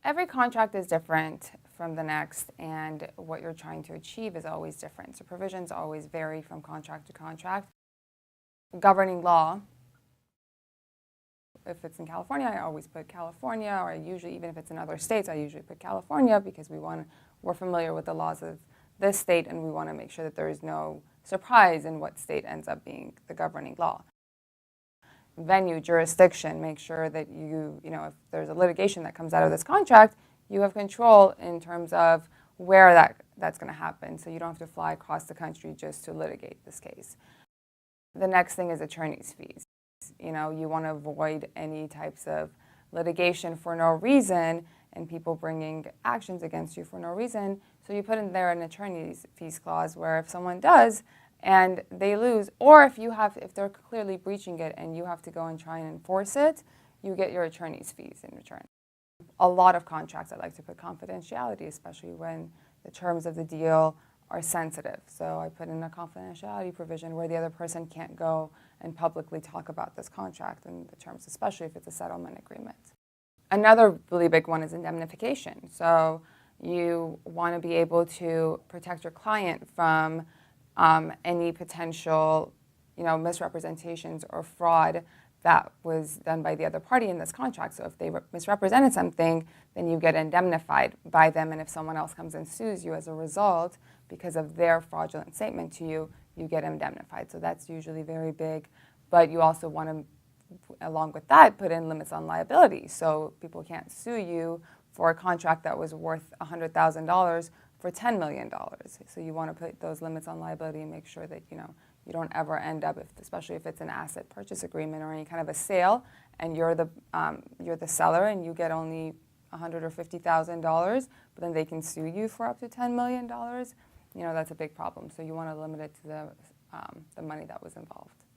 Every contract is different from the next, and what you're trying to achieve is always different. So provisions always vary from contract to contract. Governing law, if it's in California, I always put California, or I usually, even if it's in other states, I usually put California because we're familiar with the laws of this state, and we want to make sure that there is no surprise in what state ends up being the governing law. Venue, jurisdiction, make sure that if there's a litigation that comes out of this contract, you have control in terms of where that's going to happen, so you don't have to fly across the country just to litigate this case. The next thing is attorney's fees. You want to avoid any types of litigation for no reason and people bringing actions against you for no reason. So you put in there an attorney's fees clause where if someone does and they lose, or if they're clearly breaching it and you have to go and try and enforce it, you get your attorney's fees in return. A lot of contracts I like to put confidentiality, especially when the terms of the deal are sensitive. So I put in a confidentiality provision where the other person can't go and publicly talk about this contract and the terms, especially if it's a settlement agreement. Another really big one is indemnification. So you want to be able to protect your client from any potential, misrepresentations or fraud that was done by the other party in this contract. So if they misrepresented something, then you get indemnified by them, and if someone else comes and sues you as a result because of their fraudulent statement to you, you get indemnified. So that's usually very big, but you also want to, along with that, put in limits on liability. So people can't sue you for a contract that was worth $100,000 for $10 million. So you want to put those limits on liability and make sure that you don't ever end up, especially if it's an asset purchase agreement or any kind of a sale, and you're the seller and you get only $100,000 or $50,000, but then they can sue you for up to $10 million. That's a big problem. So you want to limit it to the money that was involved.